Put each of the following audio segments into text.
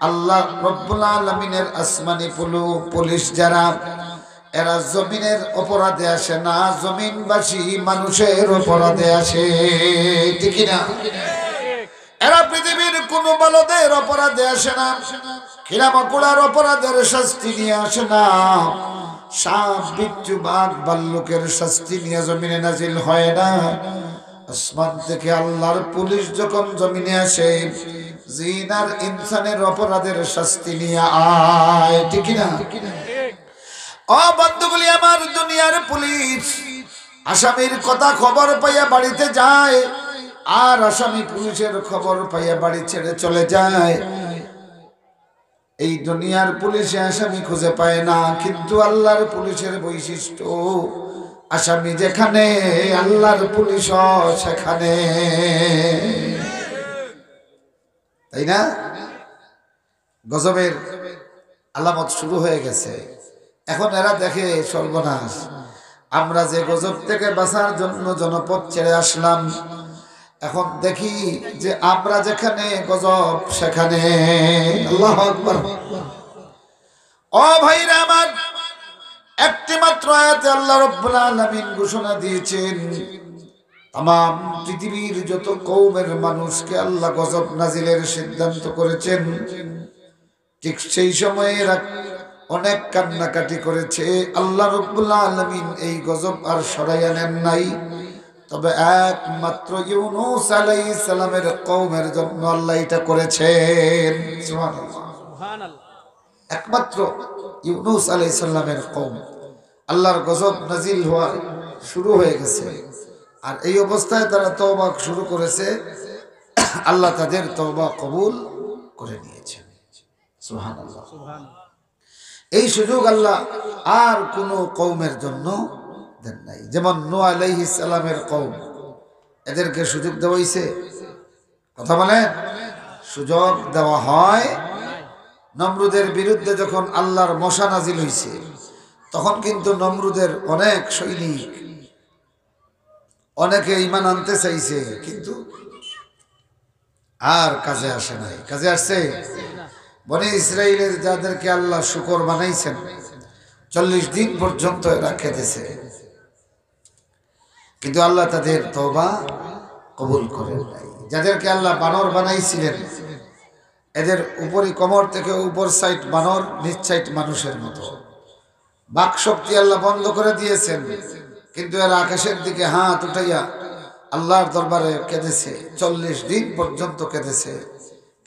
আল্লাহ রব্বুল আলামিনের আসমানি পুলিশ যারা, এরা জমিনের অপরাধে আসে না, জমিনবাসী মানুষের অপরাধে আসে, ঠিক না? এরা পৃথিবীর কোন বলদের অপরাধে আসে না, কিরামাকুড়ার অপরাধের শাস্তি নিয়ে আসে না, সাপ বিচ্ছু বাঘ ভাল্লুকের শাস্তি নিয়ে জমিনে নাজিল হয় না। আসমান থেকে আল্লাহর পুলিশ যখন জমিনে আসে, জিন আর ইনসানের অপরাধের শাস্তি নিয়ে আয়, ঠিক না? ও বন্ধুগুলি আমার, দুনিয়ার পুলিশ আসামির কথা খবর পাইয়া বাড়িতে যায়, আর আসামি পুলিশের খবর পাইয়া বাড়ি ছেড়ে চলে যায়। এই দুনিয়ার পুলিশে আসামি খুঁজে পায় না, কিন্তু আল্লাহর পুলিশের বৈশিষ্ট্য, আসামি যেখানে আল্লাহর পুলিশ সেখানে, তাই না? গজবের আলামত শুরু হয়ে গেছে। এখন এরা দেখে সর্বনাশ, আমরা যে গজব থেকে বাঁচার জন্য জনপদ ছেড়ে আসলাম, এখন দেখি যে আমরা যেখানে গজব সেখানে। আল্লাহু আকবার। ও ভাইরা আমার, একটি মাত্র আয়াতে আল্লাহ রাব্বুল আলামিন ঘোষণা দিয়েছেন, তাম পৃথিবীর যত কওমের মানুষকে আল্লাহ গজব নাজিলের সিদ্ধান্ত করেছেন। ঠিক সেই সময়ে অনেক কান্নাকাটি করেছে, আল্লাহ রাব্বুল আলামিন এই গজব আর সরাইয়া নেন নাই। তবে একমাত্র ইউনূস আলাইহিস সালামের কওমের জন্য আল্লাহ এটা করেছেন। সুবহানাল্লাহ, সুবহানাল্লাহ। একমাত্র ইউনূস আলাইহিস সালামের কওম, আল্লাহর গজব নাজিল হওয়া শুরু হয়ে গেছে, আর এই অবস্থায় তারা তওবা শুরু করেছে, আল্লাহ তাদের তওবা কবুল করে নিয়েছেন। সুবহানাল্লাহ, সুবহানাল্লাহ। এই সুযোগ আল্লাহ আর কোন কওমের জন্য দেন নাই। যেমন নূহ আলাইহিস সালামের কওম, এদেরকে সুযোগ দেওয়া হয়েছে? কথা বলেন, সুযোগ দেওয়া হয়? নমরুদের বিরুদ্ধে যখন আল্লাহর মশা নাজিল হয়েছে, তখন কিন্তু নমরুদের অনেক সৈনিক, অনেকে ঈমান আনতে চাইছে, কিন্তু আর কাজে আসে নাই। কাজে আসছে বনি ইসরাইলের যাদেরকে আল্লাহ শুকর বানাইছেন, 40 দিন পর্যন্ত এরা খেতেছে, কিন্তু আল্লাহ তাদের তওবা কবুল করেন নাই। যাদেরকে আল্লাহ বানর বানাইছিলেন, এদের উপরি কোমর থেকে উপর সাইড বানর, নিচ সাইড মানুষের মতো। বাক শক্তি আল্লাহ বন্ধ করে দিয়েছেন, কিন্তু এরা আকাশের দিকে হাত উঠাইয়া আল্লাহর দরবারে কেঁদেছে, 40 দিন পর্যন্ত কেঁদেছে,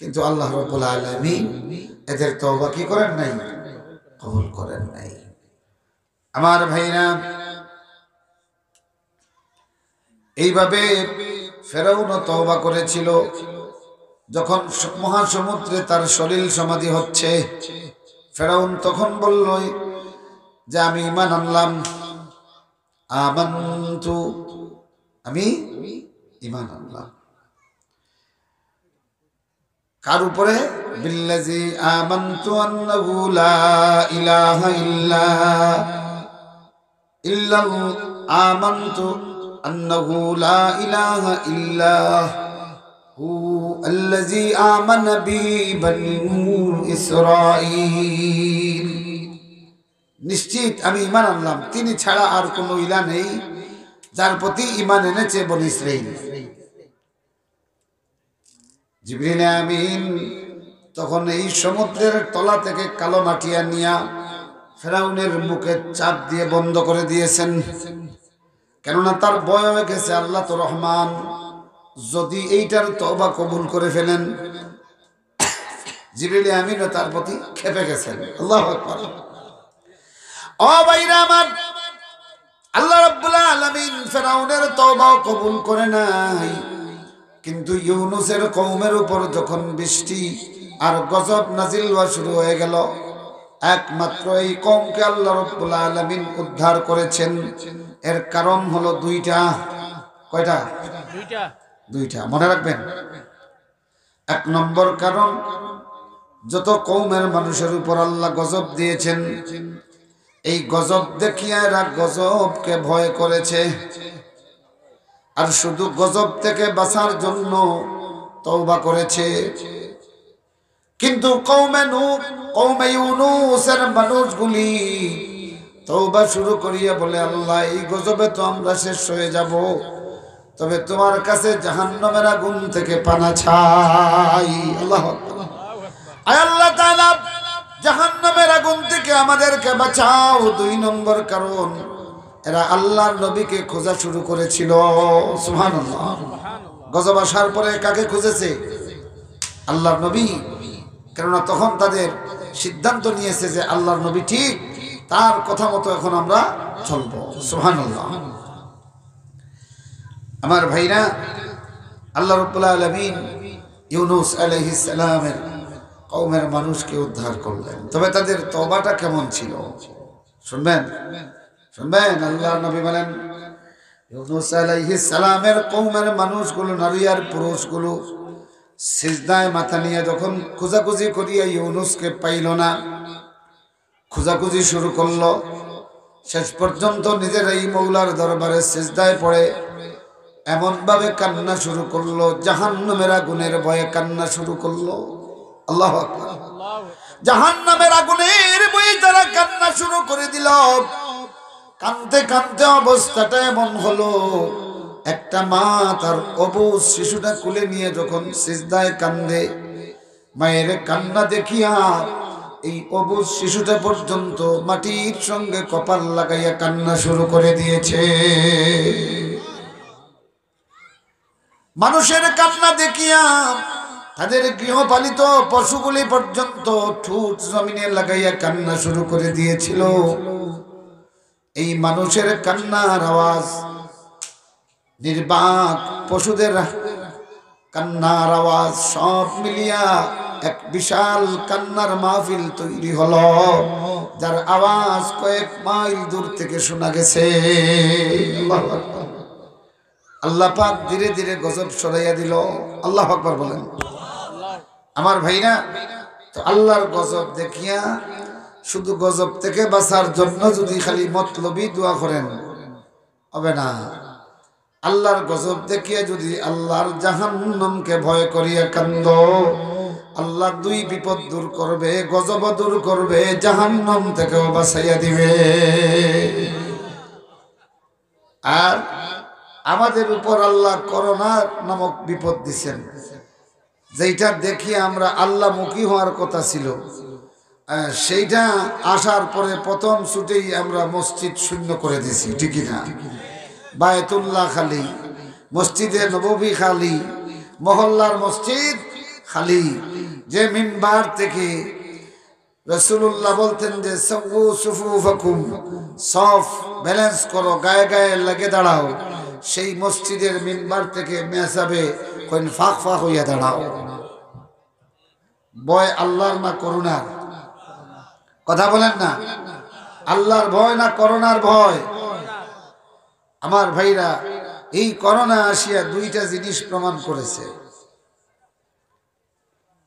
কিন্তু আল্লাহ রাব্বুল আলামিন এদের তওবা কি করেন নাই? কবুল করেন নাই। আমার ভাইরা, এইভাবে ফেরাউনও তওবা করেছিল। যখন মহাসমুদ্রে তার সলিল সমাধি হচ্ছে, ফেরাউন তখন বলল যে আমি ঈমান আনলাম, আমানতু, আমি ঈমান আনলাম। কার উপরে? বিল্লাযী আমানতু আন্নাহু লা ইলাহা ইল্লাল্লাহ, আমানতু আন্নাহু লা ইলাহা ইল্লাহু আল্লাযী আমানা বিহি বানু ইসরাঈল। নিশ্চিত আমি ঈমান আনলাম, তিনি ছাড়া আর কোনো ইলাহ নেই যার প্রতি ঈমান এনেছে বনী ইসরাঈল। জিবরিল আমিন তখন এই সমুদ্রের তলা থেকে কালো মাটি নিয়া ফেরাউনের মুখে চাপ দিয়ে বন্ধ করে দিয়েছেন, কেননা তার ভয় হয়ে গেছে, আল্লাহ তো রহমান, যদি এইটার তওবা কবুল করে ফেলেন। জিবরিল আমিনও তার প্রতি ক্ষেপে গেছেন। আল্লাহু আকবার। ও ভাইরা আমার, আল্লাহ রাব্বুল আলামিন ফেরাউনের তওবা কবুল করে নাই, কিন্তু ইউনূসের কওমের উপর যখন বৃষ্টি আর গজব নাজিল হওয়া শুরু হয়ে গেল, একমাত্র এই কওমকে আল্লাহ রাব্বুল আলামিন উদ্ধার করেছেন। এর কারণ হলো দুইটা। কয়টা? দুইটা, মনে রাখবেন। এক নম্বর কারণ, যত কওমের মানুষের উপর আল্লাহ গজব দিয়েছেন, এই গজব দেখিয়া এরা গজবকে ভয় করেছে, আর শুধু গজব থেকে বাঁচার জন্য তওবা করেছে। কিন্তু কওমে ইউনূসের মানুষগুলি তওবা শুরু করিয়া বলে, আল্লাহ এই গজবে তো আমরা শেষ হয়ে যাব, তবে তোমার কাছে জাহান্নামের আগুন থেকে পানা চাই। আল্লাহু আকবার। আয় আল্লাহ তাআলা, জাহান্নামের আগুন থেকে আমাদেরকে বাঁচাও। 2 নম্বর কারণ, এরা আল্লাহর নবীকে খোঁজা শুরু করেছিল। সুবহানাল্লাহ। গজব আসার পরে কাকে খুঁজেছে? আল্লাহর নবী। কেননা তখন তাদের সিদ্ধান্ত নিয়েছে যে আল্লাহর নবী ঠিক, তার কথা মতো এখন আমরা চলবো। সুবহানাল্লাহ। আমার ভাইরা, আল্লাহ রাব্বুল আলামিন ইউনূস আলাইহিস সালামের কওমের মানুষকে উদ্ধার করলেন। তবে তাদের তওবাটা কেমন ছিল শুনবেন? আল্লাহর নবী বলেন, ইউনূস আলাইহিস সালামের কওমের মানুষগুলো, নারী আর পুরুষগুলো সিজদায় মাথা নিয়ে যখন খোঁজাখুঁজি করিয়া ইউনূসকে পাইল না, খোঁজাখুঁজি শুরু করলো। শেষ পর্যন্ত নিজেরাই মওলার দরবারে সিজদায় পড়ে এমন ভাবে কান্না শুরু করলো, জাহান্নামের আগুনের ভয়ে কান্না শুরু করলো। আল্লাহু আকবার। জাহান্নামের আগুনের ভয়ে তারা কান্না শুরু করে দিল। কাঁদতে কাঁদতে অবস্থাটা এমন হলো, একটা মা তার অবুঝ শিশুটা কুলে নিয়ে যখন সিজদায় কান্দে, মায়ের কান্না দেখিয়া এই অবুঝ শিশুটা পর্যন্ত মাটির সঙ্গে কপাল লাগাইয়া কান্না শুরু করে দিয়েছে। মানুষের কান্না দেখিয়া তাদের গৃহপালিত পশুগুলি পর্যন্ত ঠোঁট জমিনে লাগাইয়া কান্না শুরু করে দিয়েছিল। এই মানুষের কান্নার আওয়াজ, নির্বাক পশুদের কান্নার আওয়াজ সব মিলিয়া এক বিশাল কান্নার মাহফিল তৈরি হলো, যার আওয়াজ কয়েক মাইল দূর থেকে শোনা গেছে। আল্লাহ পাক ধীরে ধীরে গজব সরাইয়া দিল। আল্লাহু আকবার বলেন। আমার ভাইরা, তো আল্লাহর গজব দেখিয়া শুধু গজব থেকে বাঁচার জন্য যদি খালি মতলবি দোয়া করেন হবে না। আল্লাহর গজব দেখিয়া যদি আল্লাহর জাহান্নামকে ভয় করিয়া কান্দ, আল্লাহ 2 বিপদ দূর করবে, গজব দূর করবে, জাহান্নাম থেকেও বাঁচাইয়া দিবে। আর আমাদের উপর আল্লাহ করোনা নামক বিপদ দিচ্ছেন, যেটা দেখি আমরা আল্লাহমুখী হওয়ার কথা ছিল, সেইটা আসার পরে প্রথম ছুটেই আমরা মসজিদ শূন্য করে দিয়েছি, ঠিকই না? বায়তুল্লাহ খালি, মসজিদে নববী খালি, মহল্লার মসজিদ খালি। যে মিম্বার থেকে রাসূলুল্লাহ বলতেন যে সাউ সুফুফাকুম, সফ ব্যালেন্স করো, গায়ে গায়ে লাগে দাঁড়াও, সেই মসজিদের মিম্বার থেকে মেসাবে কোন ফাঁক ফাঁক হইয়া দাঁড়াও। ভয় আল্লাহর না করুণার? কথা বলেন না। আল্লাহর ভয় না করোনার ভয়? আমার ভাইরা, এই করোনা আসিয়া 2টা জিনিস প্রমাণ করেছে।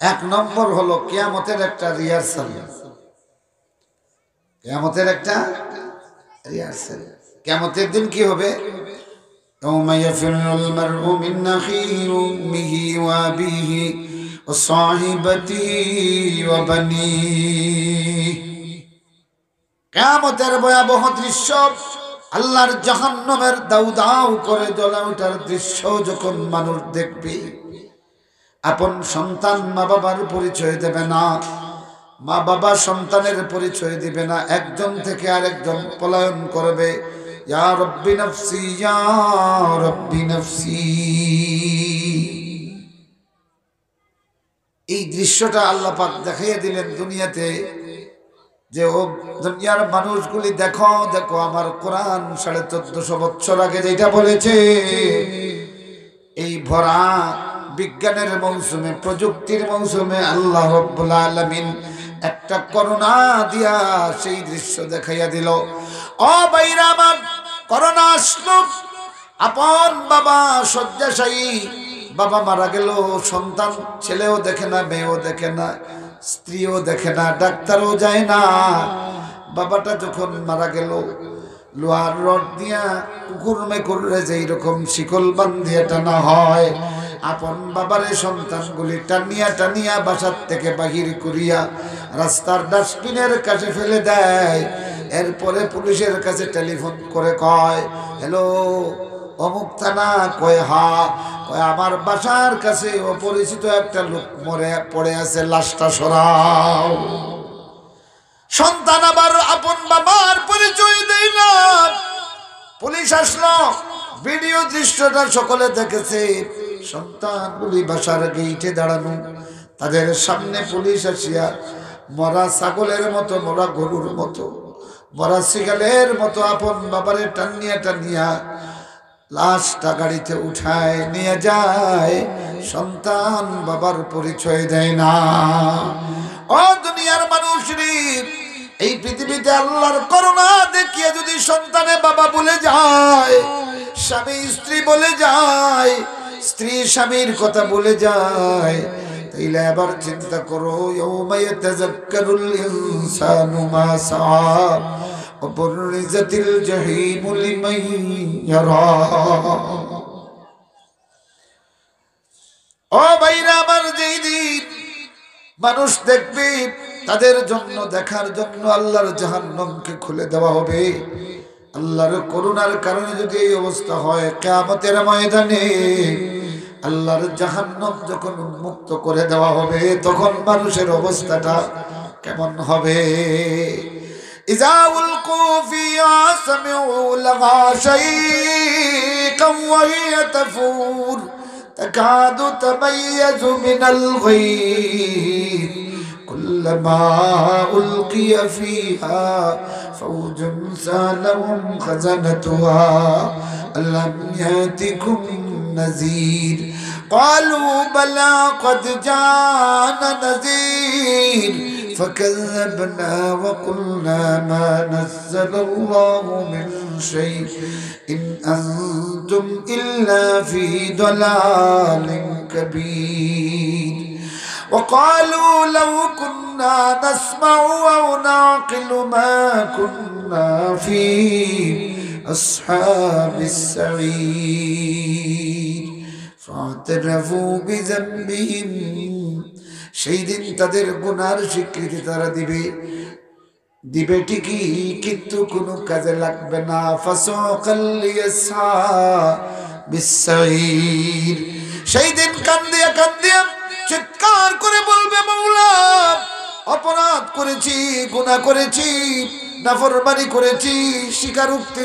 1 নম্বর হলো কিয়ামতের একটা রিহার্সাল। কিয়ামতের একটা রিহার্সাল। কিয়ামতের দিন কি হবে? ইয়াউমা ইয়াফিরুল মারউ মিন আখিহি ওয়া উম্মিহি ওয়া আবিহি ওয়া সাহিবাতিহি ওয়া বানিহি। কিয়ামতের ভয়াবহ দৃশ্য, আল্লাহর জাহান্নামের দাউ দাউ করে জ্বলে ওঠার দৃশ্য যখন মানুষ দেখবে, আপন সন্তান মা বাবার পরিচয় দেবে না, মা বাবা সন্তানের পরিচয় দিবে না, একজন থেকে আরেকজন পলায়ন করবে, ইয়া রব্বি নফসি ইয়া রব্বি নফসি। এই দৃশ্যটা আল্লাহ পাক দেখাইয়া দিলেন দুনিয়াতে, যে ও দুনিয়ার মানুষগুলি দেখো দেখো, আমার কোরআন 1450 বছর আগে যেটা বলেছে, এই ভরা বিজ্ঞানের মৌসুমে, প্রযুক্তির মৌসুমে আল্লাহ রাব্বুল আলামিন একটা করোনা দিয়া সেই দৃশ্য দেখাইয়া দিল। ও ভাইরা আমার, করোনা আসলো, আপন বাবা শয্যাশায়ী, বাবা মারা গেল, সন্তান ছেলেও দেখে না, মেয়েও দেখে না, স্ত্রীও দেখে না, ডাক্তারও যায় না। বাবাটা যখন মারা গেল, লোহার রড দিয়া কুকুর মেকুরে যেই রকম শিকল বান্ধিয়ে টানা হয়, আপন বাবারে সন্তানগুলি টানিয়া টানিয়া বাসার থেকে বাহির করিয়া রাস্তার ডাস্টবিনের কাছে ফেলে দেয়। এরপরে পুলিশের কাছে টেলিফোন করে কয়, হ্যালো অমুক থানা? কয় হা। কয় আমার বাসার কাছে অপরিচিত একটা লোক মরে পড়ে আছে, লাশটা সরাও। সন্তান আবার আপন বাবার পরিচয় দেয় না। পুলিশ আসলো, ভিডিও দৃশ্যটা সকলে দেখেছে। সন্তানগুলি বাসার গেইটে দাঁড়ানো, তাদের সামনে পুলিশ আসিয়া মরা ছাগলের মতো, মরা গরুর মতো, মরা শিগালের মতো আপন বাবারে টানিয়া টানিয়া লাশটা গাড়িতে উঠায় নিয়ে যায়। সন্তান বাবার পরিচয় দেয় না। ও দুনিয়ার মানুষরে, এই পৃথিবীতে আল্লাহর করুণা দেখিয়ে যদি সন্তানে বাবা বলে যায়, স্বামী স্ত্রী বলে যায়, স্ত্রী স্বামীর কথা বলে যায়, তাইলে আবার চিন্তা করো, ইয়াউমা ইয়াতাযাক্কারুল ইনসানু মা সাআ ওয়া বুররিজাতিল জাহিমু লিমান ইয়ারা। ও ভাইরা আমার, যেই দিন মানুষ দেখবে, তাদের জন্য দেখার জন্য আল্লাহর জাহান্নামকে খুলে দেওয়া হবে। আল্লাহর করুণার কারণে যদি এই অবস্থা হয়, কিয়ামতের ময়দানে আল্লাহর জাহান্নাম যখন উন্মুক্ত করে দেওয়া হবে, তখন মানুষের অবস্থাটা কেমন হবে? ইযা উলকু ফিহা সামিউ লাহা শাইকান ওয়া হিয়া তাফুর তাকাদু তামাইয়াজু মিনাল গায়ব কুল্লামা উলকিয়া ফিহা ফাওজুন সালাহুম খাজানাতুহা আলাম ইয়াতিকুম نذير قالوا بلى قد جاءنا نذير فكذبنا وقلنا ما نزل الله من شيء إن أنتم إلا في ضلال كبير وقالوا لو كنا نسمع أو نعقل ما كنا في أصحاب السعير فاعترفوا بذنبهم। সেই দিন তাদের গুনার স্বীকৃতি তারা দিবে ঠিকই, কিন্তু কোনো কাজে লাগবে না। ফাসাকাল লিয়াসহাবিস সাঈর, সেই দিন কান্দিয়া কান্দিয়া চিৎকার করে বলবে, মাওলা অপরাধ করেছি, গুনাহ করেছি, নাফরমানি করেছি, স্বীকারোক্তি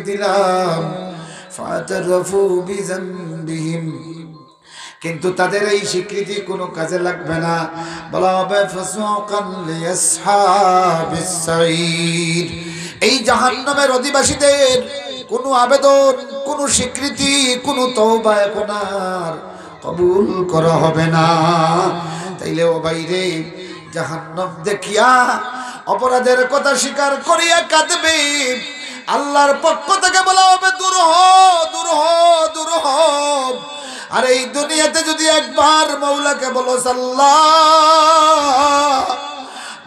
দিলাম। ফাতারাফু বিযানবিহিম, কিন্তু তাদের এই স্বীকৃতি কোনো কাজে লাগবে না। বলা হবে ফাসাকাল লিয়াসহাবিস সাঈর, এই জাহান্নামের অধিবাসীদের কোনো আবেদন, কোনো স্বীকৃতি, কোনো তওবা এখন আর কবুল করা হবে না। তাইলে ও বাইরে, জাহান্নাম দেখিয়া অপরাধের কথা স্বীকার করিয়া কাঁদবে। আল্লাহর পক্ষ থেকে বলা হবে, দূর হ, দূর হ, দূর হ। আর এই দুনিয়াতে যদি একবার মওলাকে বলো, আল্লাহ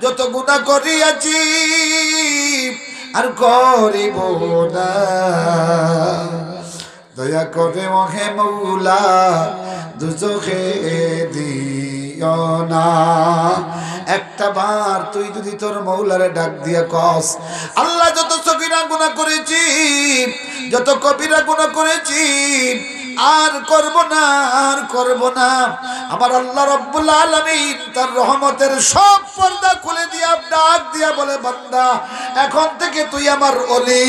যত গুনাহ করিয়াছি আর করিব না, দয়া করে ওহে মওলা দুজখে দিও না। একটা বার তুই যদি তোর মওলারে ডাক দিয়া কস, আল্লাহ যত সগীরা গুনাহ করেছি, যত কবিরা গুনাহ করেছি, আর করব না, আর করব না। আমার আল্লাহ রাব্বুল আলামিন তার রহমতের সব পর্দা খুলে দিয়া ডাক দিয়া বলে, বান্দা এখন থেকে তুই আমার ওলি।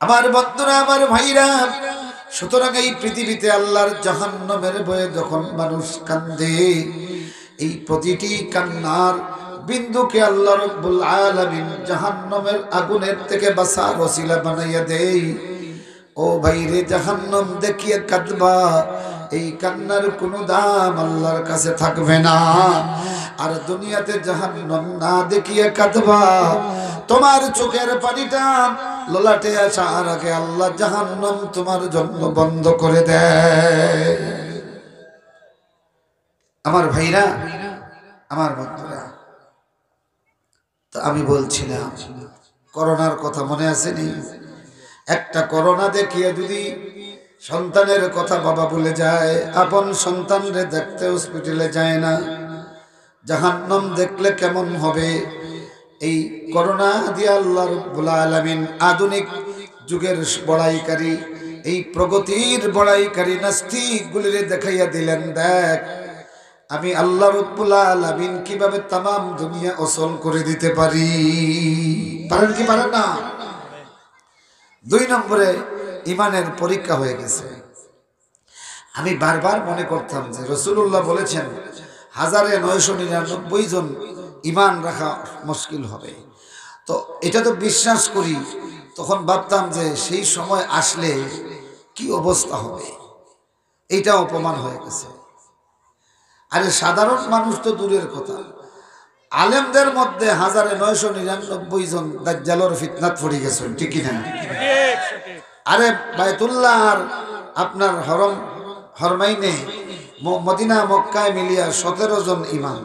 আমার বন্ধুরা, আমার ভাইরা, সুতরাং এই পৃথিবীতে আল্লাহর জাহান্নামের ভয়ে যখন মানুষ কান্দে, এই প্রতিটি কান্নার বিন্দুকে আল্লাহ রাব্বুল আলামিন জাহান্নামের আগুনের থেকে বাঁচার ওসিলা বানাইয়া দেয়। ও ভাইরে, জাহান্নাম দেখিয়ে কাঁদবা, এই কান্নার কোনো দাম আল্লাহর কাছে থাকবে না। আর দুনিয়াতে জাহান্নাম না দেখিয়ে কাঁদবা, তোমার চোখের পানিটা ললাটে আসার আগে আল্লাহ জাহান্নাম তোমার জন্য বন্ধ করে দেয়। আমার ভাইরা, আমার বন্ধুরা, তো আমি বলছিলাম করোনার কথা মনে আছে নি? একটা করোনা দেখিয়ে যদি সন্তানের কথা বাবা বলে যায়, আপন সন্তানরে দেখতে হসপিটালে যায় না, জাহান্নাম দেখলে কেমন হবে। এই করোনা দিয়ে আল্লাহ রাব্বুল আলামিন আধুনিক যুগের বড়াইকারী, এই প্রগতির বড়াইকারী নাস্তিকগুলিরে দেখাইয়া দিলেন, দেখ আমি আল্লাহ রাব্বুল আলামিন কিভাবে তামাম দুনিয়া অচল করে দিতে পারি। পারেন কি পারেন না? 2 নম্বরে ইমানের পরীক্ষা হয়ে গেছে। আমি বারবার মনে করতাম যে রাসূলুল্লাহ বলেছেন 1999 জন ইমান রাখা মুশকিল হবে, তো এটা তো বিশ্বাস করি। তখন ভাবতাম যে সেই সময় আসলে কি অবস্থা হবে, এইটা অপমান হয়ে গেছে। আরে সাধারণ মানুষ তো দূরের কথা, আলেমদের মধ্যে 1999 জন দাজ্জালের ফিতনাত পড়ে গেছেন, ঠিক কি না? আরে বায়তুল্লাহ আর আপনার হরমাইনে মদিনা মক্কায় মিলিয়া 17 জন ইমাম,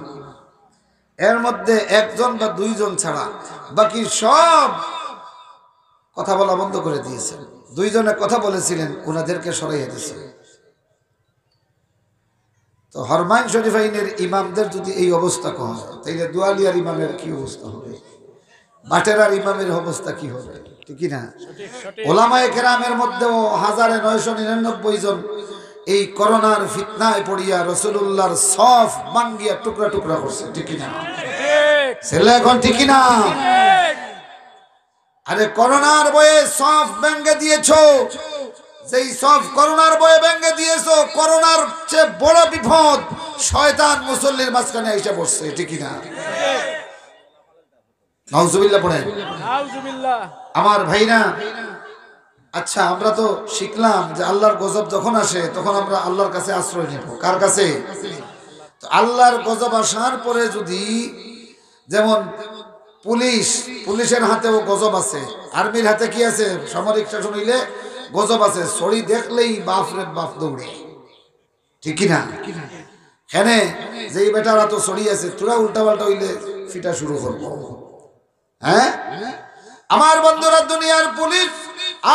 এর মধ্যে 1 জন বা 2 জন ছাড়া বাকি সব কথা বলা বন্ধ করে দিয়েছেন। 2 জনে কথা বলেছিলেন, ওনাদেরকে সরাইয়া দিয়েছে। তো হরমাইন শরীফাইনের ইমামদের যদি এই অবস্থা হয়, তাইলে দুয়ালিয়ার ইমামের কি অবস্থা হবে, বাটেরার ইমামের অবস্থা কি হবে, ঠিক না? ওলামায়ে কেরামের মধ্যেও 1999 জন এই করোনার ফিতনায় পড়িয়া রাসূলুল্লাহর সফ ভাঙ্গিয়া টুকরা টুকরা করছে, ঠিক না? ছেলে এখন ঠিক না? আরে করোনার বয়ে সফ ভেঙে দিয়েছো, যেই সব করোনার বয়ে ভেঙে দিয়েছো, করোনার চেয়ে বড় বিপদ শয়তান মুসল্লির মাঝখানে এসে বসছে, ঠিক না? নাউজুবিল্লাহ পড়েন, নাউজুবিল্লাহ। আমার ভাইরা, আচ্ছা আমরা তো শিখলাম যে আল্লাহর গজব যখন আসে তখন আমরা আল্লাহর কাছে আশ্রয় নেব। কার কাছে? তো আল্লাহর গজব আসার পরে যদি, যেমন পুলিশের হাতেও গজব আছে, আর্মির হাতে কি আছে, সামরিক শাসন হইলে গজব আছে, ছড়ি দেখলেই বাপ রে বাপ দৌড়ে, ঠিক না? হ্যাঁ, যেই বেটারা তো ছড়ি আছে, তোরা উল্টা পাল্টা হইলে ফিটা শুরু করবো। হ্যাঁ আমার বন্ধুরা, দুনিয়ার পুলিশ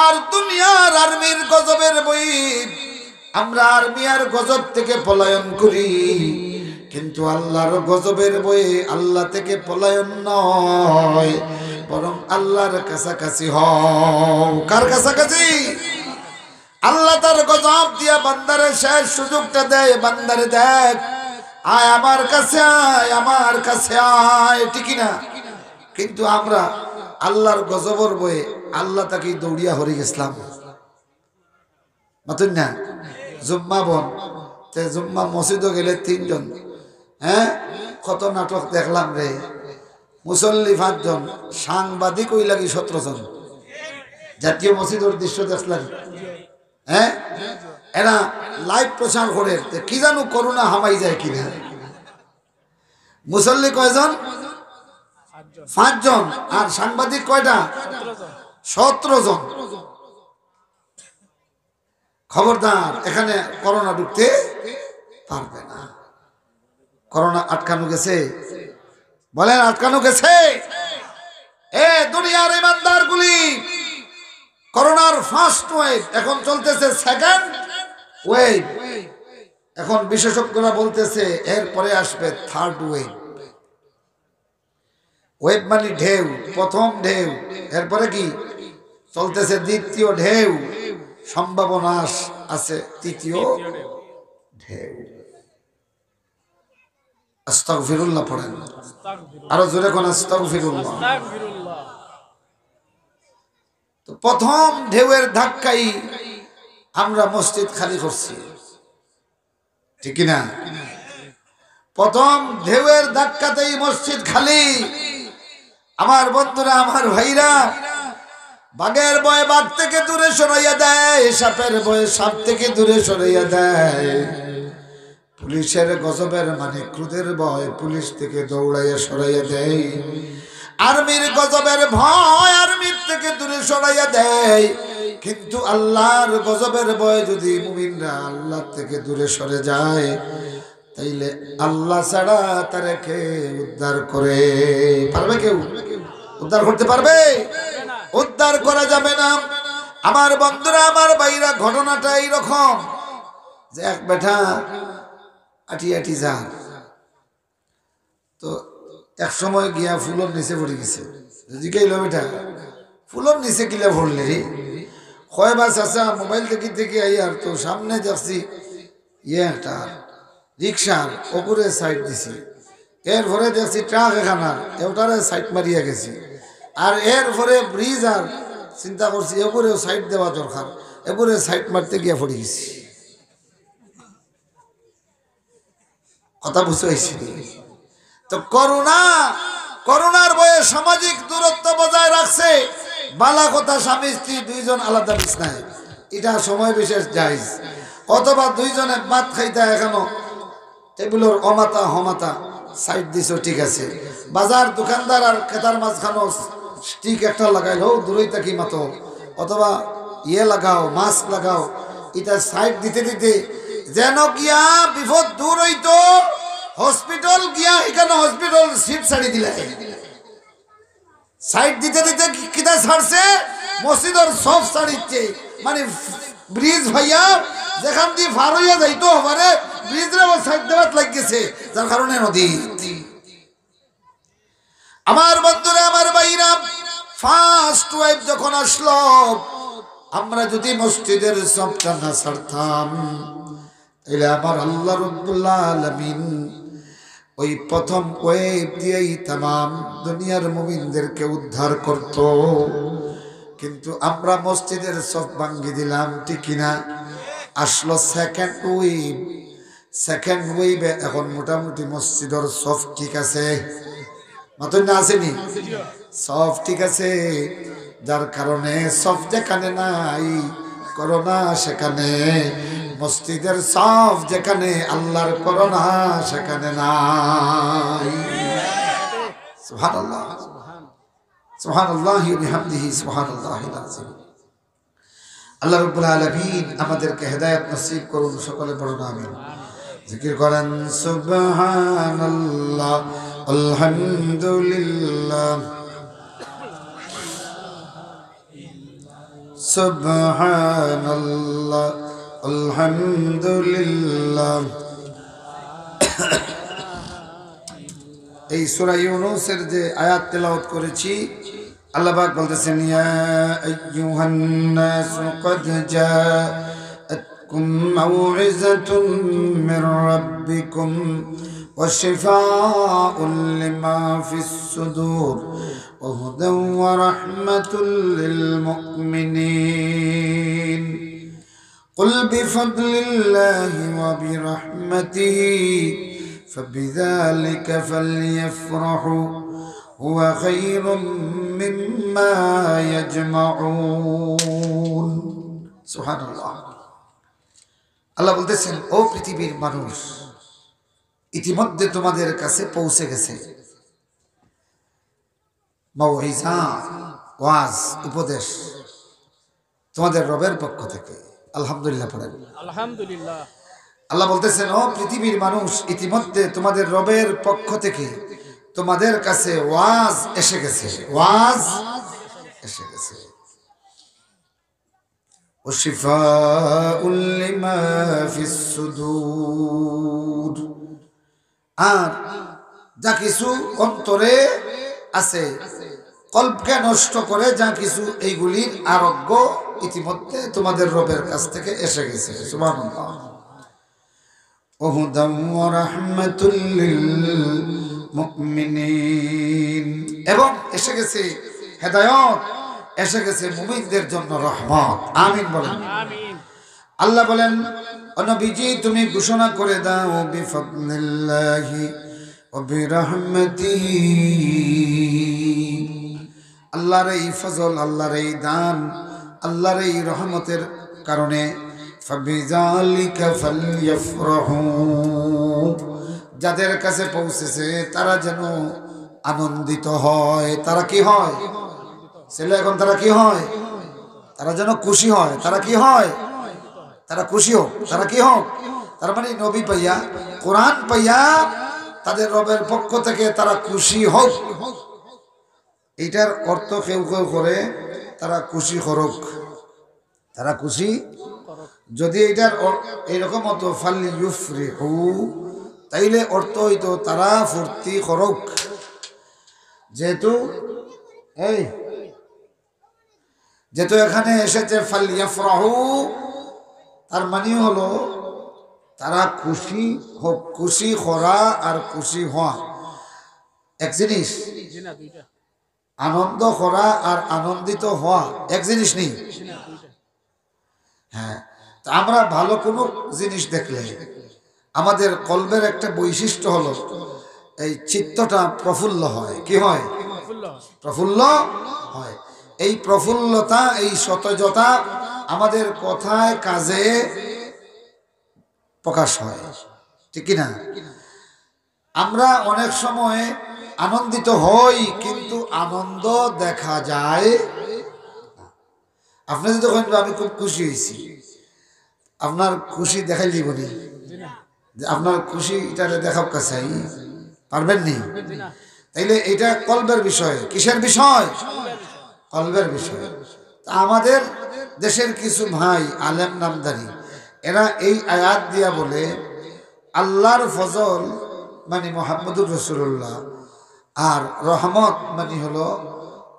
আর দুনিয়ার আর্মির গজবের বই, আমরা আর্মি আর গজব থেকে পলায়ন করি, কিন্তু আল্লাহর গজবের বই আল্লাহ থেকে পলায়ন নয়, বরং আল্লাহর কাছাকাছি হও। কার কাছাকাছি? আল্লাহ তার গজব দিয়া বান্দারে শেষ সুযোগটা দেয়, বান্দারে দেখ আয় আমার কাছে, আয় আমার কাছে আয়, ঠিক না? কিন্তু আমরা আল্লাহর গজবর বয়ে আল্লাহ তাকে দৌড়িয়া হরে গেছিলাম। মাতুন না জুম্মা বন, জুম্মা মসজিদও গেলে 3 জন, হ্যাঁ কত নাটক দেখলাম রে, মুসল্লি 5 জন, সাংবাদিক ওই লাগি 17 জন। জাতীয় মসজিদের দৃশ্য দেখলাম, হ্যাঁ এরা লাইভ প্রচার করে, কি জানো করোনা হামাই যায় কিনা। মুসল্লি কয়জন? 5 জন। আর সাংবাদিক কয়টা? 17 জন। খবরদার, এখানে করোনা ঢুকতে পারবে না। করোনা আটকানো গেছে, বলেন আটকানো গেছে? এ দুনিয়ার ইমানদার গুলি, করোনার ফার্স্ট ওয়েভ, এখন চলতেছে সেকেন্ড ওয়েভ। এখন বিশেষজ্ঞরা বলতেছে এরপরে আসবে থার্ড ওয়েভ। ওয়েভ মানে ঢেউ, প্রথম ঢেউ, এরপরে কি চলতেছে দ্বিতীয় ঢেউ, সম্ভাবনা আছে তৃতীয় ঢেউ। আস্তাগফিরুল্লাহ পড়েন, আরো জোরে কোন আস্তাগফিরুল্লাহ। তো প্রথম ঢেউয়ের ধাক্কাই আমরা মসজিদ খালি করছি, ঠিক না? প্রথম ঢেউয়ের ধাক্কাতেই মসজিদ খালি। আমার বন্ধুরা, আমার ভাইরা, বাঘের ভয়ে বাঘ থেকে দূরে সরাইয়া দেয়, সাপের ভয়ে সাপ থেকে দূরে সরাইয়া দেয়, পুলিশের গজবের মানে ক্রোধের ভয় পুলিশ থেকে দৌড়াইয়া সরাইয়া দেয়, আর্মির গজবের ভয় আর্মির থেকে দূরে সরাইয়া দেয়। কিন্তু আল্লাহর গজবের ভয় যদি মুমিনরা আল্লাহ থেকে দূরে সরে যায়, তাইলে আল্লাহ ছাড়া তাদেরকে উদ্ধার করে পারবে? কেউ উদ্ধার করতে পারবে? উদ্ধার করা যাবে না। আমার বন্ধুরা, আমার ভাইরা, ঘটনাটা এইরকম যে এক বেটা আটি আটি যান, তো এক সময় গিয়া ফুলর নিচে পড়ে গেছে। জিজ্ঞাইল বেটা ফুলর নিচে কিলা পড়লি রে? কয় বাস আসা মোবাইল থেকে থেকে আই, আর তো সামনে যাচ্ছি একটা রিক্সার ওপরে সাইড দিছি, এর পরে দেখছি ট্রাক এখানার এটারে সাইড মারিয়া গেছি, আর এর পরে ব্রিজ, আর চিন্তা করছি এগুলোও সাইড দেওয়া দরকার, এগুলো সাইড মারতে গিয়া পড়ে গেছি। কথা বুঝতে পারছি? তো করোনার বয়ে সামাজিক দূরত্ব বজায় রাখছে, বালা কথা স্বামী স্ত্রী দুইজন আলাদা বিছনায়, এটা সময় বিশেষ জায়েজ, অথবা দুইজনে ভাত খাইতে এখনো টেবিলের অমাতা হমাতা সাইড দিছো, ঠিক আছে। বাজার দোকানদার আর ক্রেতার মাঝখানো স্টিক একটা লাগাইল দূরেই থাকি মতো, অথবা লাগাও, মাস্ক লাগাও, এটা সাইড দিতে দিতে যেন গিয়া বিপদ দূর হইতো। হসপিটাল গিয়া এখানে হসপিটাল সিট ছাড়ি দিলে, সাইড দিতে দিতে কিটা ছাড়ছে, মসজিদের সব ছাড়িচ্ছে, মানে ব্রিজ ভাইয়া যেখান দিয়ে পার হইয়া যাইতো মানে ব্রিজের সাইড দেওয়াত লাগিয়েছে, যার কারণে নদী। আমার বন্ধুরা, আমার ভাইরা, ফার্স্ট ওয়াইফ যখন আসলো, আমরা যদি মসজিদের সবটা না ছাড়তাম, তাহলে আমার আল্লাহ রাব্বুল আলামিন ওই প্রথম ওয়েভ দিয়েই তাম দুনিয়ার মুমিনদেরকে উদ্ধার করত। কিন্তু আমরা মসজিদের সব ভাঙ্গি দিলাম, ঠিক কিনা? আসলো সেকেন্ড ওয়েভে এখন মোটামুটি মসজিদের সব ঠিক আছে, মাত্র না আসেনি, সব ঠিক আছে। যার কারণে সব যেখানে নাই করোনা সেখানে, মসজিদের সব যেখানে আল্লাহর করোনা সেখানে নাই। সুবহানাল্লাহ, সুবহানাল্লাহি ওয়া বিহামদিহি, সুবহানাল্লাহিল আযীম। আল্লাহ রাব্বুল আলামিন আমাদেরকে হেদায়েত নসিব করুন, সকলে পড়ুন আমিন। জিকির করেন সুবহানাল্লাহ, আলহামদুলিল্লাহ, সুবহানাল্লাহ, আলহামদুলিল্লাহ। এই সূরা ইউনূসের যে আয়াত তেলাওয়াত করেছি, আল্লাহ পাক বলতেছেন, ইয়া আইয়ুহান নাস ক্বাদ জাআতকুম মাউইযাতুম মির রাব্বিকুম ওয়া শিফাউন লিমা ফিস সুদূর ওয়া হুদান ওয়া রাহমাতুল লিল মুমিনিন। قل بفضل الله وبرحمته فبذلك فليفرحوا هو خير مما يجمعون। سبحان الله। আল্লাহ বলতেছেন, ও পৃথিবীর মানুষ, ইতিমধ্যে তোমাদের কাছে পৌঁছে গেছে মাউইজা, ওয়াজ, উপদেশ তোমাদের রবের পক্ষ থেকে। আলহামদুলিল্লাহ পড়েন আলহামদুলিল্লাহ। আল্লাহ বলতেছেন, ও পৃথিবীর মানুষ, ইতিমধ্যে তোমাদের রবের পক্ষ থেকে তোমাদের কাছে ওয়াজ এসে গেছে, ওয়াজ এসে গেছে। ও শিফাউল লিমা ফিস সুদূর, আর যা কিছু অন্তরে আছে, কল্পকে নষ্ট করে যা কিছু, এইগুলির আরোগ্য ইতিমধ্যে তোমাদের রবের কাছ থেকে এসে গেছে। সুবহানাল্লাহ। ওয়া হুদাম ওয়া রাহমাতুল লিল মুমিনিন, এবং এসে গেছে হেদায়েত, এসে গেছে মুমিনদের জন্য রহমত। আমিন বলেন। আমিন। আল্লাহ বলেন, ও নবীজি তুমি ঘোষণা করে দাও, বিফাদলিল্লাহি ওয়া বিরহমাতিহি, আল্লাহর এই ফজল, আল্লাহর এই দান, আল্লাহর এই রহমতের কারণে ফাবিযালিকা ফালইফরাহু, যাদের কাছে পৌঁছেছে তারা যেন আনন্দিত হয়। তারা কি হয় ছেলে, এখন তারা কি হয়? তারা যেন খুশি হয়। তারা কি হয়? তারা খুশি হোক। তারা কি হোক? তার মানে নবী পাইয়া, কোরআন পাইয়া তাদের রবের পক্ষ থেকে তারা খুশি হোক। এইটার অর্থ কেউ কেউ করে তারা খুশি করুক, তারা খুশি। যদি এটার এরকম হতো ফালইউফরিহু, তাইলে অর্থ হইতো তারা ফুর্তি করুক। যেহেতু এখানে এসেছে ফালইয়াফরাহু, তার মানে হলো তারা খুশি হোক। খুশি করা আর খুশি হওয়া এক জিনিস, আনন্দ করা আর আনন্দিত হওয়া এক জিনিস নেই। হ্যাঁ, তা আমরা ভালো কোনো জিনিস দেখলে আমাদের কলবের একটা বৈশিষ্ট্য হলো এই চিত্তটা প্রফুল্ল হয়। কি হয়? প্রফুল্ল হয়। এই প্রফুল্লতা, এই সতেজতা আমাদের কথায় কাজে প্রকাশ হয়, ঠিক কি না? আমরা অনেক সময় আনন্দিত হই, কিন্তু আনন্দ দেখা যায়। আপনি যদি করেন আমি খুব খুশি হয়েছি, আপনার খুশি দেখাই দিবনি যে আপনার খুশি এটা দেখাও কাছে পারবেন নি। তাইলে এটা কলবের বিষয়। কিসের বিষয়? কলবের বিষয়। আমাদের দেশের কিছু ভাই আলেম নামদারি, এরা এই আয়াত দিয়া বলে আল্লাহর ফজল মানে মুহাম্মদুর রাসূলুল্লাহ, আর রহমত মানে হলো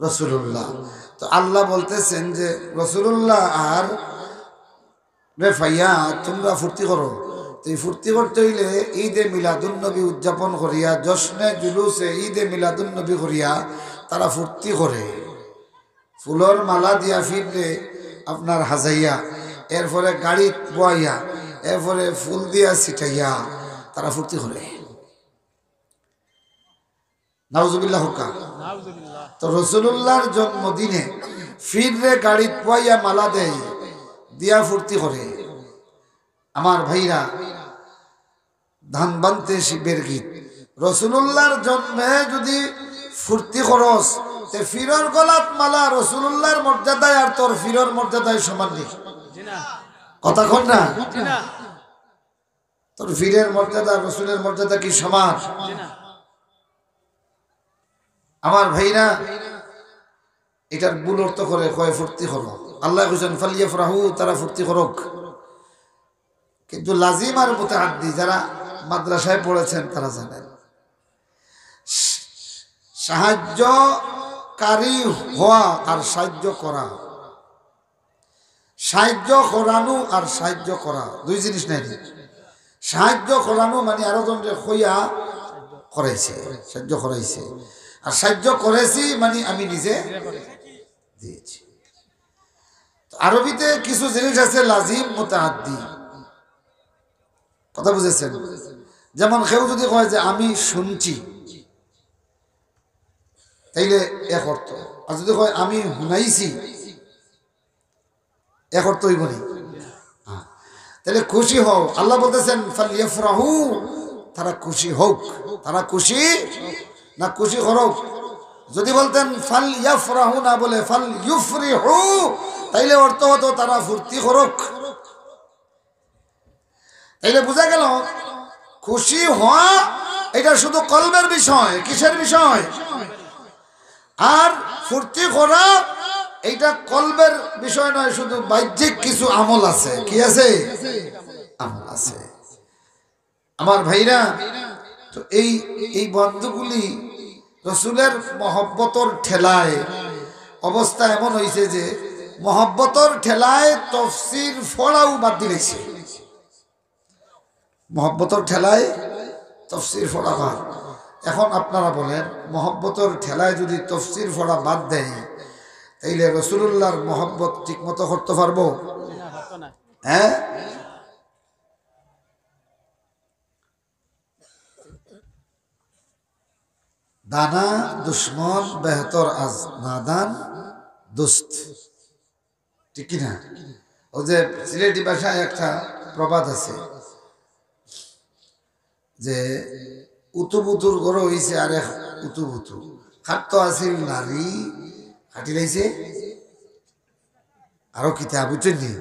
রাসূলুল্লাহ। তো আল্লাহ বলতেছেন যে রাসূলুল্লাহ আর রেফাইয়া তোমরা ফুর্তি করো। তো এই ফুর্তি করতে হইলে ঈদে মিলাদুন্নবী উদযাপন করিয়া, জশ্নে জুলুসে ঈদে মিলাদুন্নবী করিয়া তারা ফুর্তি করে। ফুলর মালা দিয়া ফিরলে আপনার হাজাইয়া, এরপরে গাড়ি বয়াইয়া, এরপরে ফুল দিয়া ছিটাইয়া তারা ফুর্তি করে। নাউজুবিল্লাহ হুকা। তো রাসূলুল্লাহর জন্মদিনে ফিররে গাড়ি বয়াইয়া মালা দেয়, দিয়া ফুর্তি করে। আমার ভাইরা, ধান বানতে শিবের গীত। রাসূলুল্লাহর জন্মে যদি ফুর্তি করস, তে ফিরর গলাত মালা রাসূলুল্লাহর মর্যাদায় আর তোর ফিরর মর্যাদায় সমান নেই। কথা কন না? তোর ফিরের মর্যাদা রাসূলের মর্যাদা কি সমান? আমার ভাইরা, এটার ভুল অর্থ করে কয় ফুর্তি করো। আল্লাহ কইছেন ফালিয়াফরাহু, তারা ফুর্তি করুক। কিন্তু লাজিম আর মুতাআদ্দি যারা মাদ্রাসায় পড়েছেন তারা জানেন, সাহায্যকারী হওয়া আর সাহায্য করা, সাহায্য করানো আর সাহায্য করা দুই জিনিস নাই। সাহায্য করানো মানে আরো জনকে হইয়া করাইছে, সাহায্য করাইছে। আর সাহায্য করেছি মানে আমি নিজে দিয়েছি। আরবিতে কিছু জিনিস আছে লাজিম মুতাআদ্দি। কথা বুঝেছেন? যেমন কেউ যদি কয় যে আমি শুনছি, তাইলে এক অর্থ। আর যদি কয় আমি শুনাইছি, এক অর্থ হইব না। তাহলে খুশি হও। আল্লাহ বলতেছেন ফালিয়াফরাহু, তারা খুশি হোক। তারা খুশি না খুশি করুক। যদি বলতেন ফালিয়াফরাহু না বলে ফালইউফরিহু, তাইলে অর্থ হতো তারা ফুর্তি করুক। তাইলে বোঝা গেল খুশি হওয়া এটা শুধু কলবের বিষয়। কিসের বিষয়? আর ফুর্তি করা এইটা কলবের বিষয় নয়, শুধু বাহ্যিক কিছু আমল আছে। কি আছে? আমল আছে। আমার ভাইরা, তো এই বন্ধুগুলি রাসূলের মহব্বতর ঠেলায় অবস্থা এমন হয়েছে যে মহব্বতর ঠেলায় তাফসীর পড়াও বাদ দিয়েছে। মহব্বতর ঠেলায় তাফসীর পড়া বাদ। এখন আপনারা বলেন, মহব্বতর ঠেলায় যদি তাফসীর পড়া বাদ দেয়, তাইলে রাসূলুল্লাহর মহব্বত ঠিক মতো করতে পারবো? হ্যাঁ? দানা দুশ্মন বেহতর আজ নাদান দুস্ত, ঠিক কিনা? ও যে সিলেটি ভাষায় একটা প্রবাদ আছে যে উতুবুতুর গড় হইছে আর এক উতুবুতু, খাদ্য আছিল নারী খাটি লাইছে আরো কিতাব, বুঝছেন নি?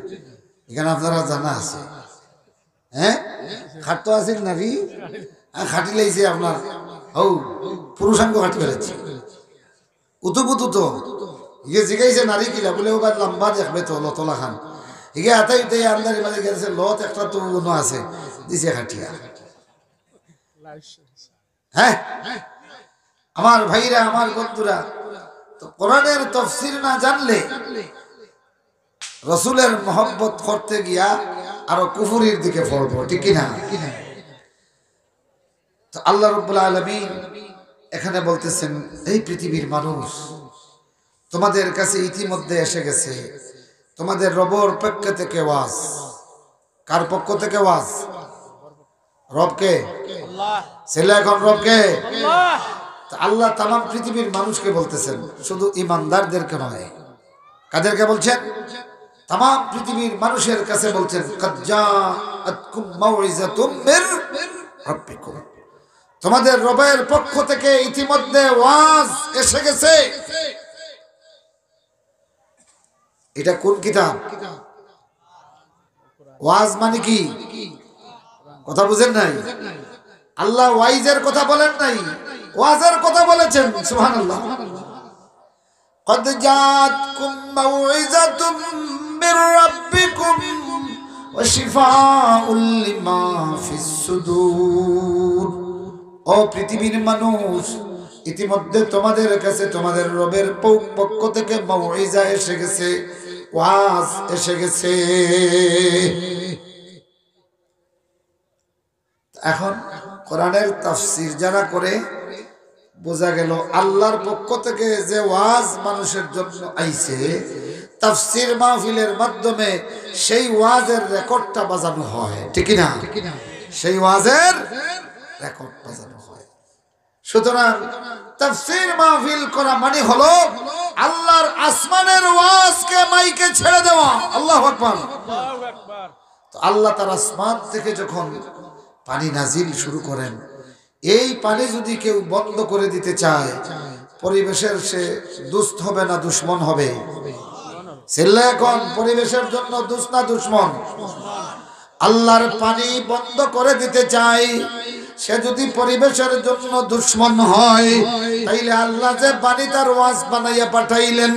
এখানে আপনারা জানা আছে। হ্যাঁ, খাদ্য আছিল নারী খাটি লাইছে আপনার হৌ পুরুষাঙ্গ খাটি ফেলেছে। উতুবুতু তো ইয়ে জিগাইছে নারী কিলা বলে ওবার লম্বা দেখবে তো লতলা খান, হিগে আতাইতে আন্দারি মাঝে গেছে লত একটা তো গুণ আছে দিছে খাটিয়া। হ্যাঁ আমার ভাইরা, আমার বন্ধুরা, তো কোরআনের তাফসীর না জানলে রাসূলের মহব্বত করতে গিয়া আরো কুফরির দিকে পড়বো, ঠিক কি না? তো আল্লাহ রাব্বুল আলামিন এখানে বলতেছেন, এই পৃথিবীর মানুষ, তোমাদের কাছে ইতিমধ্যে এসে গেছে তোমাদের রবের পক্ষ থেকে ওয়াজ। কার পক্ষ থেকে ওয়াজ? রবকে। আল্লাহ। ছেলে এখন রবকে আল্লাহ। আল্লাহ তামাম পৃথিবীর মানুষকে বলতেছেন, শুধু ঈমানদারদেরকে নয়। কাদেরকে বলছেন? তামাম পৃথিবীর মানুষের কাছে বলছেন, কাদ জাআতকুম মাউইযাতুম মির রাব্বিকুম, তোমাদের রবের পক্ষ থেকে ইতিমধ্যে ওয়াজ এসে গেছে। এটা কোন কিতাব? ওয়াজ মানে কি? কথা বুঝেন নাই? আল্লাহ ওয়াইজের কথা বলেন নাই, ওয়াজের কথা বলেছেন। সুবহানাল্লাহ। قد جاءتكم موعظة من ربكم وشفاء لما في الصدور। ও পৃথিবীর মানুষ, ইতিমধ্যে তোমাদের কাছে তোমাদের রবের পক্ষ থেকে মাউইজা এসে গেছে, ওয়াজ এসে গেছে। এখন কোরআনের তাফসীর যারা করে, বোঝা গেল আল্লাহর পক্ষ থেকে যে ওয়াজ মানুষের জন্য আইছে, তাফসীর মাহফিলের মাধ্যমে সেই ওয়াজের রেকর্ডটা বাজানো হয়, ঠিক না? সেই ওয়াজের রেকর্ড বাজানো হয়। সুতরাং তাফসীর মাহফিল করা মানে হলো আল্লাহর আসমানের ওয়াজকে মাইকে ছেড়ে দেওয়া। আল্লাহু আকবার। তো আল্লাহ তার আসমান থেকে যখন পানি নাজিল শুরু করেন, এই পানি যদি কেউ বন্ধ করে দিতে চায়, পরিবেশের সে দুষ্ট হবে না দুশ্মন হবে? ছেলে এখন পরিবেশের জন্য দুষ্ট না দুশ্মন? আল্লাহর পানি বন্ধ করে দিতে চাই, সে যদি পরিবেশের জন্য দুশ্মন হয়, তাইলে আল্লাহ যে বাণী তার ওয়াজ বানাইয়া পাঠাইলেন,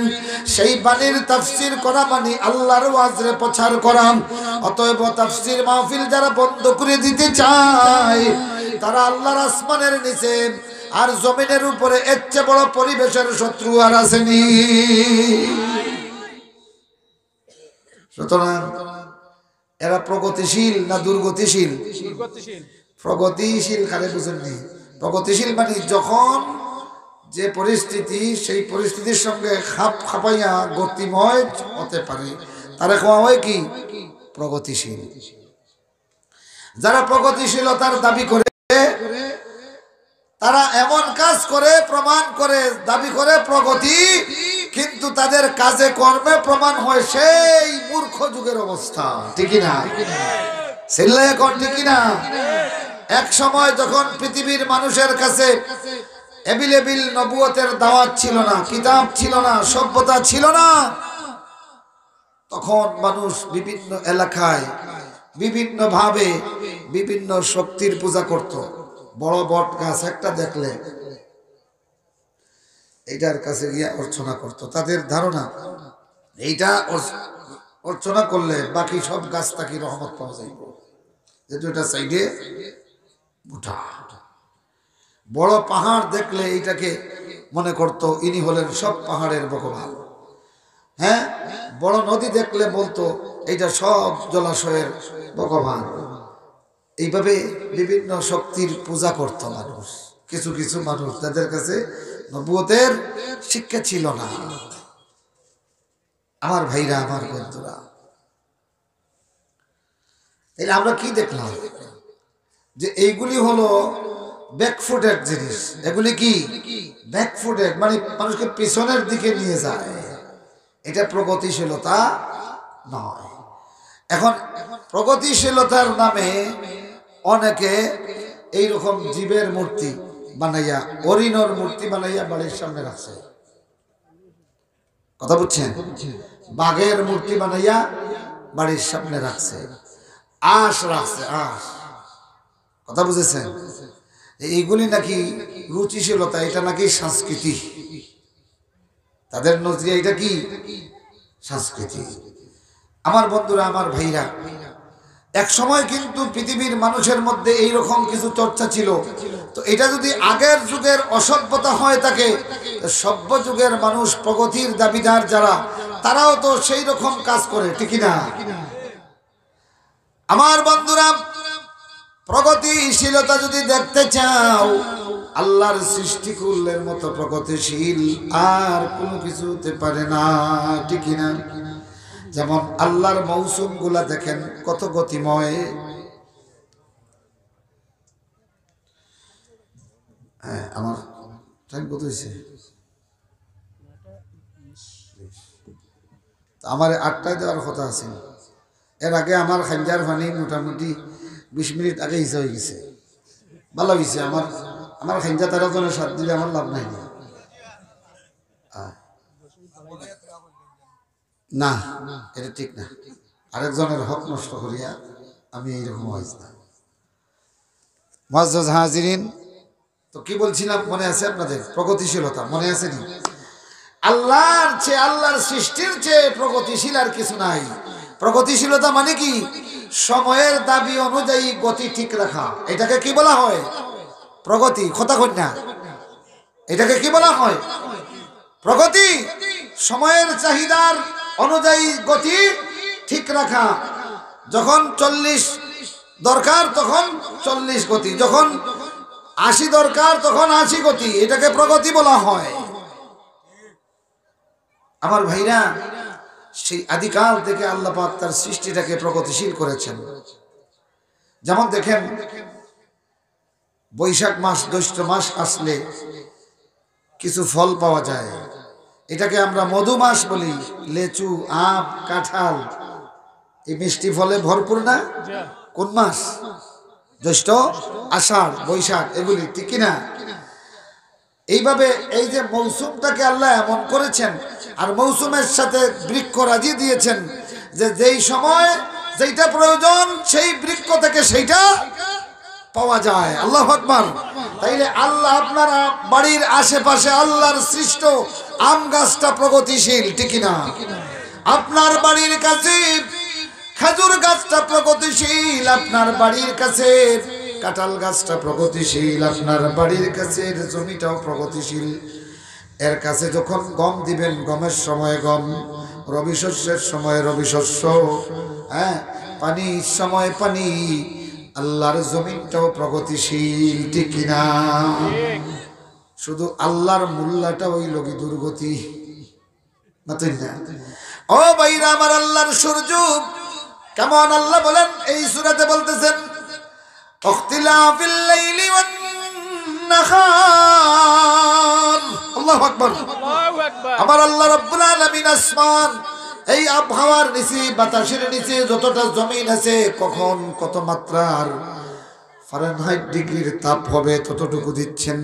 সেই বাণীর তাফসীর করা মানে আল্লাহর ওয়াজরে প্রচার করা। অতএব তাফসীর মাহফিল যারা বন্ধ করে দিতে চায়, তারা আল্লাহর আসমানের নিচে আর জমিনের উপরে এর চেয়ে বড় পরিবেশের শত্রু আর আসেনি। সুতরাং এরা প্রগতিশীল না দুর্গতিশীল? প্রগতিশীল। কারে বুঝেননি? প্রগতিশীল মানে যখন যে পরিস্থিতি, সেই পরিস্থিতির সঙ্গে খাপ খাপাইয়া গতিময় হতে পারে, তারা কোয়া হয় কি? প্রগতিশীল। যারা প্রগতিশীলতার দাবি করে, তারা এমন কাজ করে, প্রমাণ করে, দাবি করে প্রগতি, কিন্তু তাদের কাজে কর্মে প্রমাণ হয় সেই মূর্খ যুগের অবস্থা, ঠিক না? ছেলে এখন ঠিক না? এক সময় যখন পৃথিবীর মানুষের কাছে এভেলেবল নবুয়তের দাওয়াত ছিল না, কিতাব ছিল না, সভ্যতা ছিল না, তখন মানুষ বিভিন্ন এলাকায় বিভিন্ন ভাবে বিভিন্ন শক্তির পূজা করত। বড় বট গাছ একটা দেখলে এইটার কাছে গিয়ে অর্চনা করত। তাদের ধারণা এইটা অর্চনা করলে বাকি সব গাছ তাকে রহমত পাওয়া যাইব, যেহেতু এটা সাইডে উঠা। বড় পাহাড় দেখলে এইটাকে মনে করত ইনি হলেন সব পাহাড়ের ভগবান। হ্যাঁ, বড় নদী দেখলে বলতো এইটা সব জলাশয়ের ভগবান। এইভাবে বিভিন্ন শক্তির পূজা করত মানুষ। কিছু কিছু মানুষ, তাদের কাছে নবুয়তের শিক্ষা ছিল না। আমার ভাইরা, আমার বন্ধুরা, তাহলে আমরা কি দেখলাম? যে এইগুলি হলো ব্যাকফুটের জিনিস। এগুলি কি? ব্যাকফুটের মানে মানুষকে পিছনের দিকে নিয়ে যায়। এটা প্রগতিশীলতা নয়। এখন প্রগতিশীলতার নামে অনেকে এইরকম জীবের মূর্তি বানাইয়া, হরিণর মূর্তি বানাইয়া বাড়ির সামনে রাখছে। কথা বুঝছেন? বাঘের মূর্তি বানাইয়া বাড়ির সামনে রাখছে, আঁশ রাখছে, আঁশ। কথা বুঝেছেন? এইগুলি নাকি রুচিশীলতা, এটা নাকি সংস্কৃতি। তাদের নজরিয়া এটা কি? সংস্কৃতি। আমার বন্ধুরা, আমার ভাইরা, এক সময় কিন্তু পৃথিবীর মানুষের মধ্যে এই রকম কিছু চর্চা ছিল। তো এটা যদি আগের যুগের অসভ্যতা হয় থাকে, সভ্য যুগের মানুষ, প্রগতির দাবিদার যারা, তারাও তো সেই রকম কাজ করে, ঠিক না? আমার বন্ধুরা, প্রগতিশীলতা যদি দেখতে চাও, আল্লাহর সৃষ্টিকুলের মতো প্রগতিশীল আর কোনো কিছু হতে পারে না, ঠিক না? যেমন আল্লাহর মৌসুম গুলা দেখেন কত গতিময়। হ্যাঁ, আমার টাইম কত হয়েছে? আমার 8টায় দেওয়ার কথা আছে। এর আগে আমার খাঞ্জার পানি মোটামুটি 20 মিনিট আগে হিসা হয়ে গেছে। ভালো হয়েছে। আমার খাঞ্জা 13 জনের সাথ দিলে আমার লাভ নাই না, এটা ঠিক না। আরেকজনের হক নষ্ট করিয়া আমি এইরকম হয়েছি না। মুআজ্জাজ হাজিরিন, তো কি বলছিলাম মনে আছে আপনাদের? প্রগতিশীলতা মনে আছে নি? আল্লাহর চেয়ে, আল্লাহর সৃষ্টির চেয়ে প্রগতিশীল আর কিছু নাই। প্রগতিশীলতা মানে কি? সময়ের দাবি অনুযায়ী গতি ঠিক রাখা। এটাকে কি বলা হয়? প্রগতি। কথা কই না? এটাকে কি বলা হয়? প্রগতি। সময়ের চাহিদার অনুযায়ী গতি ঠিক রাখা। যখন 40 দরকার তখন 40 গতি, যখন 80 দরকার তখন 80 গতি, এটাকে প্রগতি বলা হয়। আমার ভাইরা, সেই আদিকাল থেকে আল্লাহ পাক তার সৃষ্টিটাকে প্রগতিশীল করেছেন। যেমন দেখেন, বৈশাখ মাস, জ্যৈষ্ঠ মাস আসলে কিছু ফল পাওয়া যায়, এটাকে আমরা মধু মাস বলি। লেচু, আম, কাঁঠাল, এই মিষ্টি ফলে ভরপুর না? কোন মাস? জ্যৈষ্ঠ, আষাঢ়, বৈশাখ, এগুলি, ঠিক না? এইভাবে এই যে মৌসুমটাকে আল্লাহ এমন করেছেন, আর মৌসুমের সাথে বৃক্ষ রাজি দিয়েছেন যে যেই সময় যেটা প্রয়োজন সেই বৃক্ষ থেকে সেইটা পাওয়া যায়। আল্লাহু আকবার। তাইলে আল্লাহ আপনারা বাড়ির আশেপাশে আল্লাহর সৃষ্ট আম গাছটা প্রগতিশীল, ঠিক না? আপনার বাড়ির কাছে খেজুর গাছটা প্রগতিশীল, আপনার বাড়ির কাছে কাঁঠাল গাছটা প্রগতিশীল, আপনার বাড়ির কাছে জমিটাও প্রগতিশীল। এর কাছে যখন গম দিবেন, গমের সময় গম, রবি শস্যের সময় রবি শস্য, হ্যাঁ, পানির সময় পানি। আল্লাহর জমিনটাও প্রগতিশীল, ঠিক না? শুধু আল্লাহর মোল্লাটা ওই লগি দুর্গতি না, তুই না? ও ভাইরা আমার, আল্লাহর সূর্য কেমন আল্লাহ বলেন এই সূরাতে বলতেছেন, ইখতিলাফিল লাইলি ওয়ান নাহার। আল্লাহু আকবার, আল্লাহু আকবার। আমার আল্লাহ রাব্বুল আলামিন আসমান, এই আবহাওয়ার নিচে, বাতাসের নিচে যতটা জমিন আছে, কখন কত মাত্রার ফারেনহাইট ডিগ্রির তাপ হবে ততটুকু দিচ্ছেন।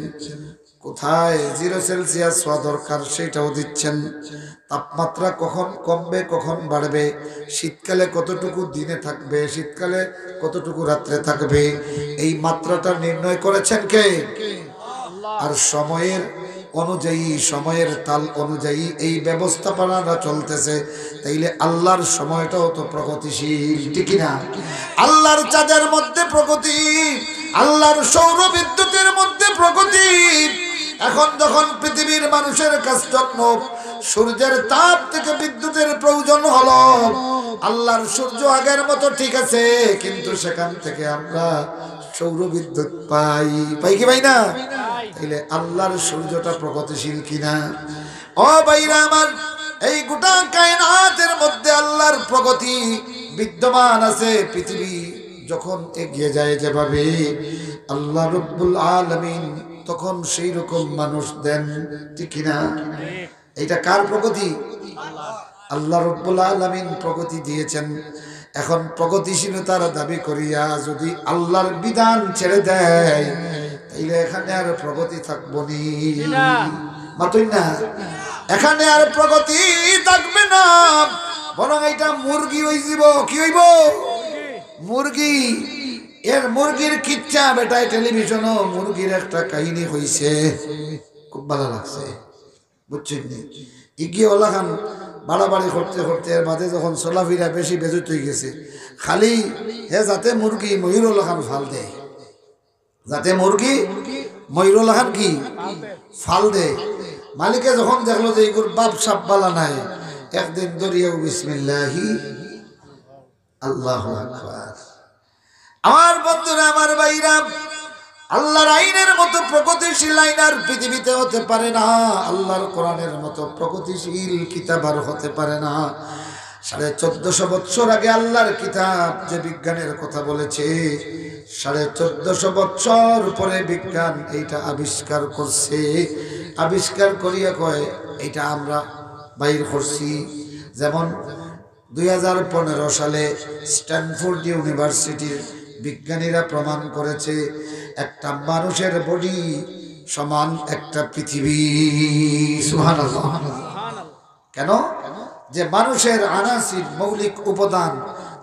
কোথায় 0 সেলসিয়াস হওয়া দরকার সেটাও দিচ্ছেন। তাপমাত্রা কখন কমবে কখন বাড়বে, শীতকালে কতটুকু দিনে থাকবে, শীতকালে কতটুকু রাত্রে থাকবে, এই মাত্রাটা নির্ণয় করেছেন কে? আর সময়ের অনুযায়ী, সময়ের তাল অনুযায়ী এই ব্যবস্থাপনাটা চলতেছে। তাইলে আল্লাহর সময়টাও তো প্রগতিশীল, ঠিক না? আল্লাহর চাঁদের মধ্যে প্রগতি, আল্লাহর সৌর বিদ্যুতের মধ্যে প্রগতি। এখন যখন পৃথিবীর মানুষের কাছে জন্য সূর্যের তাপ থেকে বিদ্যুতের প্রয়োজন হলো, আল্লাহর সূর্য আগের মতো ঠিক আছে, কিন্তু সেখান থেকে আমরা সৌর বিদ্যুৎ পাই কি পাই না? তাইলে আল্লাহর সূর্যটা প্রগতিশীল কিনা? ও ভাইরা আমার, এই গোটা কায়নাতের মধ্যে আল্লাহর প্রগতি বিদ্যমান আছে। পৃথিবী যখন এগিয়ে যায় যেভাবে, আল্লাহ রব্বুল আলামিন তখন সেই রকম মানুষ দেন, ঠিক না? এটা কার প্রগতি? আল্লাহ রব্বুল আলামিন প্রগতি দিয়েছেন। এখন প্রগতিশীলতার দাবি করিয়া যদি আল্লাহর বিধান ছেড়ে দেয়, তাইলে এখানে আর প্রগতি থাকবো না, মাতুই না? এখানে আর প্রগতি থাকবে না, বরং এটা মুরগি হয়ে যাব। কি হইব? মুরগি। এর মুরগির কিচ্ছা বেটায় টেলিভিশনও মুরগির একটা কাহিনী হইছে, খুব ভালো লাগছে, বুঝছেন? ইগিওয়ালা খান বাড়াবাড়ি করতে করতে এর মাঝে যখন চলাফেরা বেশি বেজুত হয়ে গেছে, খালি হে যাতে মুরগি ময়ূরুল খান ফাল দেয়, যাতে মুরগি ময়ূরুল খান কি ফাল দেয়। মালিকে যখন দেখলো যে এগুলোর বাপ সাপ বালা নাই, একদিন দরিয়াও বিসমিল্লাহি আল্লাহু আকবার। আমার বন্ধুরা, আমার ভাইরা, আল্লাহর আইনের মতো প্রগতিশীল আইন আর পৃথিবীতে হতে পারে না। আল্লাহর কোরআনের মতো প্রগতিশীল কিতাব আর হতে পারে না। 1450 বছর আগে আল্লাহর কিতাব যে বিজ্ঞানের কথা বলেছে, 1450 বছর পরে বিজ্ঞান এইটা আবিষ্কার করছে। আবিষ্কার করিয়া কয় এটা আমরা বাইর করছি। যেমন 2015 সালে স্ট্যানফোর্ড ইউনিভার্সিটির বিজ্ঞানীরা প্রমাণ করেছে একটা মানুষের বডি সমান একটা পৃথিবী। সুবহানাল্লাহ। কেন? যে মানুষের আনাসির মৌলিক উপাদান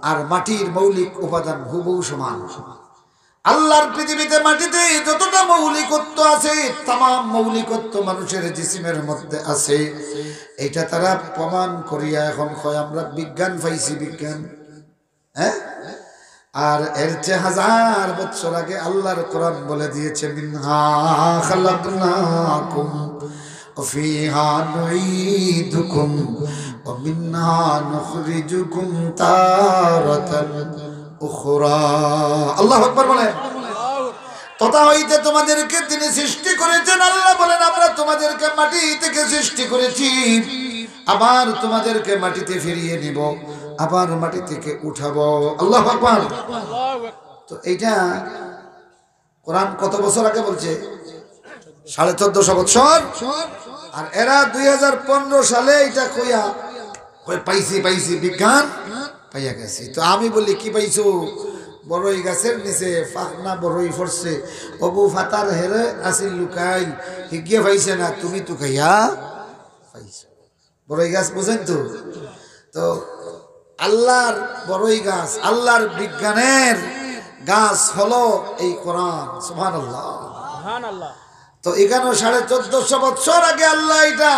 আর মাটির মৌলিক উপাদান হুবহু সমান। আল্লাহর পৃথিবীতে মাটিতে যতটা মৌলিকত্ব আছে, তামাম মৌলিকত্ব মানুষের জিসিমের মধ্যে আছে। এটা তারা প্রমাণ করিয়া এখন কয় আমরা বিজ্ঞান পাইছি। বিজ্ঞান, হ্যাঁ? আর এর চেয়ে 1000 বছর আগে আল্লাহর কোরআন বলে দিয়েছে মিনহা খালাকনাকুম ওয়া ফিহা নুঈদুকুম ওয়া মিনহা নুখরিজুকুম তারাতান উখরা। আল্লাহু আকবার বলেন। তথা হইতে তোমাদেরকে তিনি সৃষ্টি করেছেন। আল্লাহ বলেন আমরা তোমাদেরকে মাটি থেকে সৃষ্টি করেছি, আবার তোমাদেরকে মাটিতে ফিরিয়ে নিব, আবার মাটি থেকে উঠাবো। আল্লাহু আকবার। তো এইটা কোরআন কত বছর আগে বলছে? 1450 বছর। আর এরা 2015 সালে এটা কইয়া পাইছি বিজ্ঞান পাইয়া গেছি। তো আমি বলি কি পাইছো? বড়ই গাছের নিচে ফাঁকনা বড়ই ফরছে, অবু ফাতার হেরে আসিল লুকাইল, হিগিয়ে পাইছে না, তুমি তো খাইয়া পাইছো। বড়ই গাছ বুঝেন তো? তো আল্লাহর বড়ই গাছ, আল্লাহর বিজ্ঞানের গাছ হলো এই কোরআন। সুবহানাল্লাহ, সুবহানাল্লাহ। তো এখানে 1450 বছর আগে আল্লাহ এটা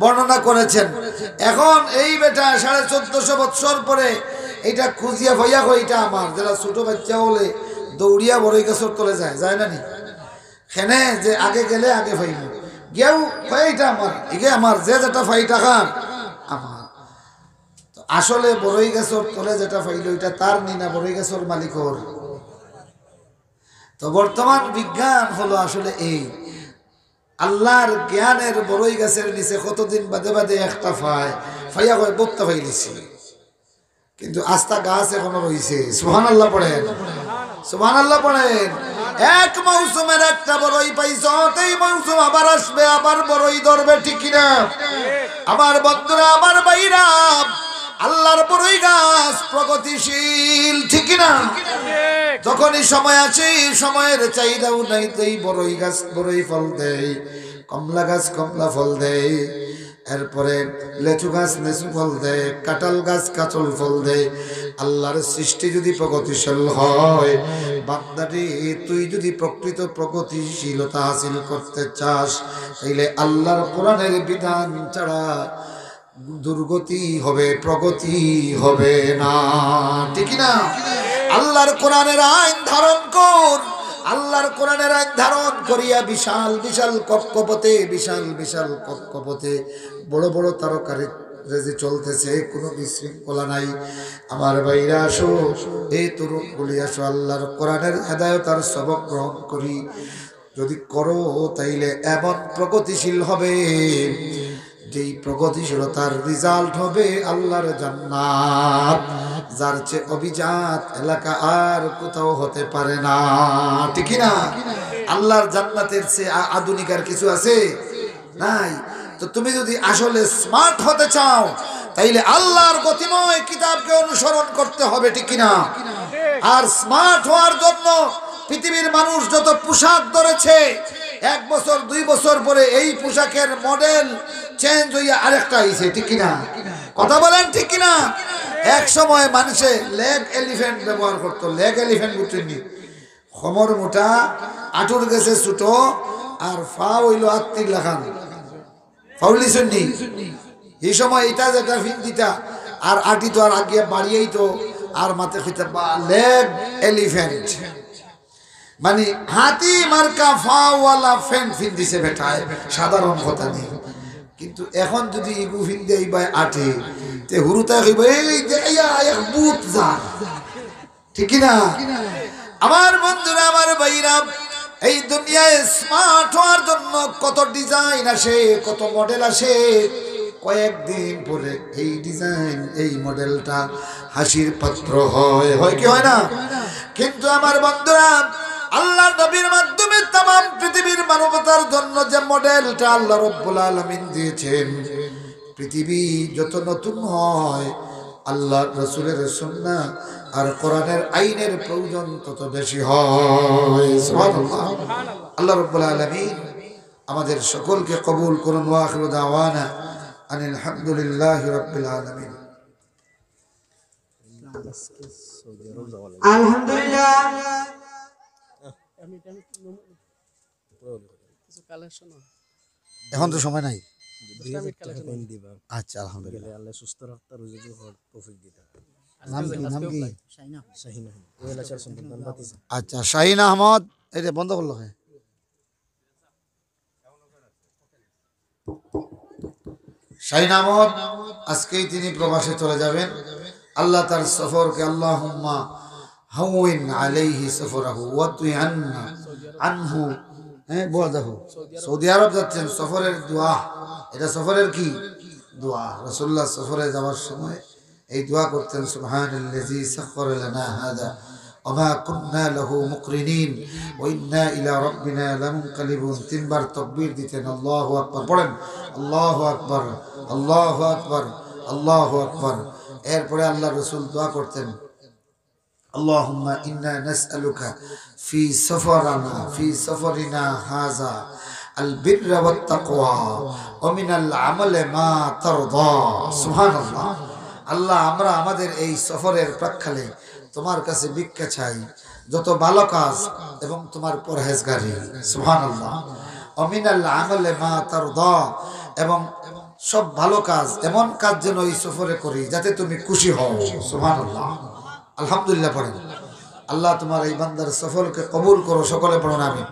বর্ণনা করেছেন। এখন এই বেটা 1450 বছর পরে এটা খুঁজিয়া ভাইয়া এটা আমার যারা ছোট বাচ্চা হলে দৌড়িয়া বড়ই গাছের তলে যায় না নি? খেনে যে আগে গেলে আগে ফাইব গেও এটা আমার, এগে আমার, যে যেটা ফাই টাকা আমার। তো আসলে বড়ই গাছের তলে যেটা ফাইল এটা তার নি না বড়ই গাছের মালিকর? তো বর্তমান বিজ্ঞান হলো আসলে এই আল্লাহর জ্ঞানের বড়ই গাছের নিচে কতদিন বাদে বাদে একটা ফাইয়া কয় বত্তা ফাইলিছি, কিন্তু আস্তা গাছ এখনো রয়েছে। সুবহানাল্লাহ পড়েন, সুবহানাল্লাহ পড়েন। এক মৌসুমের একটা বড়ই পাইছ, এই মৌসুম আবার আসবে, আবার বড়ই ধরবে, ঠিক কিনা? আমার বন্ধুরা, আমার ভাইরা, আল্লাহর বড়ই গাছ প্রগতিশীল, ঠিক কিনা? যখনই সময় আছে, সময়ের চাহিদাও নাই, এই বড়ই গাছ বড়ই ফল দেয়, কমলা গাছ কমলা ফল দেয়, এরপরে লেচু গাছ লেচু ফল দেয়, কাঁঠাল গাছ কাঁঠাল ফল দেয়। আল্লাহর সৃষ্টি যদি প্রগতিশীল হয়, বান্দাটি তুই যদি প্রকৃত প্রগতিশীলতা হাসিল করতে চাস, তাইলে আল্লাহর কোরআনের বিধান ছাড়া দুর্গতি হবে, প্রগতি হবে না, ঠিক না? আল্লাহর কোরআনের আইন ধারণ কর, আল্লাহর কোরআনের আইন ধারণ করিয়া বিশাল বিশাল কক্ষপথে, বিশাল বিশাল কক্ষপথে বড় বড় তারকারে যে চলতেছে, কোনো বিশৃঙ্খলা নাই। আমার ভাইরা আসো, এই তরুণ গুলি আসো, আল্লাহর কোরআনের হেদায়েত আর সবক গ্রহণ করি। যদি করো তাইলে এমন প্রগতিশীল হবে, যেই প্রগতিশীলতার রেজাল্ট হবে আল্লাহর জান্নাত, যার চেয়ে অভিজাত এলাকা আর কোথাও হতে পারে না, ঠিক না? আল্লাহর জান্নাতের চেয়ে আধুনিক আর কিছু আছে? নাই। তো তুমি যদি আসলে স্মার্ট হতে চাও, তাইলে আল্লাহর গতিময় কিতাবকে অনুসরণ করতে হবে, ঠিক কিনা? আর স্মার্ট হওয়ার জন্য পৃথিবীর মানুষ যত পোশাক ধরেছে, 1 বছর 2 বছর পরে এই পোশাকের মডেল চেঞ্জ হইয়া আরেকটা আইছে, ঠিক কিনা? কথা বলেন, ঠিক কিনা? এক সময় মানুষে লেগ এলিফ্যান্ট ব্যবহার করতো। লেগ এলিফ্যান্ট বুঝছেন? খমর মোটা, আঁটুর গেছে ছোট, আর ফা হইল 8 লাখান। ফাউলিছেন নি? এই সময় এটা যেটা ফিন্দিটা আর আটি তো আর আগে বাড়িয়েই তো আর মাথা খেতে লেগ এলিফ্যান্ট মানে হাতি মার্কা ফাওয়ালা ফ্যান ফিন্দিছে বেটায়, সাধারণ কথা নেই। কিন্তু এখন যদি ইগু ফিন্দে এই বাই আটে তে হুরুতা কইব এই দেয়া এক বুত যা, ঠিক না? আমার বন্ধুরা, আমার ভাইরা, এই দুনিয়ায় স্মার্ট হওয়ার জন্য কত ডিজাইন আসে, কত মডেল আসে। কয়েকদিন পরে এই ডিজাইন, এই মডেলটা হাসির পাত্র হয়, হয় কি হয় না? কিন্তু আমার বন্ধুরা, আল্লাহ নবীর মাধ্যমে तमाम পৃথিবীর মানবতার জন্য যে মডেলটা আল্লাহ রাব্বুল আলামিন দিয়েছেন, পৃথিবী যত নতুন হয় আল্লাহ রাসূলের সুন্নাহ আর কোরআনের আইনের প্রয়োজন তত বেশি হয়। সুবহানাল্লাহ। আল্লাহ রাব্বুল আলামিন আমাদের সকলকে কবুল করুন। ওয়া আখিরু দাওয়ানা আনিল হামদুলিল্লাহি রাব্বিল আলামিন। আলহামদুলিল্লাহ। এখন তো সময় নাই। আচ্ছা, আলহামদুলিল্লাহ। আল্লাহ সুস্থ রাখতে রোজা হওয়ার তৌফিক দিতে। নাম কি? নাম কি? শাহিনা ওয়েলা চার সন্তান বাতিসা। আচ্ছা, শাহিন আহমদ। এটা বন্ধ করলো। শাহিন আহমদ আজকেই তিনি প্রবাসে চলে যাবেন। আল্লাহ তার সফরকে আল্লাহুম্মা হাওয়িন আলাইহি সফরাহু ওয়া তুইআন্না আনহু। বল দেখো, সৌদি আরব যাচ্ছেন, সফরের দোয়া। এটা সফরের কি দোয়া? রাসূলুল্লাহ সফরে যাওয়ার সময় এই দোয়া করতেন, সুবহানাল্লাযী সাখখারা লানা হাযা ওয়া মা কুন্না লাহু মুকরিনিন ওয়া ইন্না ইলা রাব্বিনা লামুনকালিবুন। তিনবার তাকবীর দিতেন। আল্লাহু আকবার পড়েন, আল্লাহু আকবার, আল্লাহু আকবার, আল্লাহু আকবার। এরপরে আল্লাহ রাসূল দোয়া করতেন, আল্লাহুম্মা ইন্না নাসআলুকা ফি সফরিনা হাযা আল বিররা ওয়াত তাকওয়া ওয়া মিনাল আমালি মা তারদা। সুবহানাল্লাহ। আল্লাহ, আমরা আমাদের এই সফরের প্রাক্কালে তোমার কাছে ভিক্ষা চাই যত ভালো কাজ এবং তোমার পরহেজগারি। সুবহানাল্লাহ। ওয়া মিনাল আমালি মা তারদা, এবং সব ভালো কাজ, এমন কাজ যেন এই সফরে করি যাতে তুমি খুশি হও। সুবহানাল্লাহ। আলহামদুলিল্লাহ পড়েন। আল্লাহ তোমার এই বান্দার সফরকে কবুল করো। সকলে পড়ুন আমিন।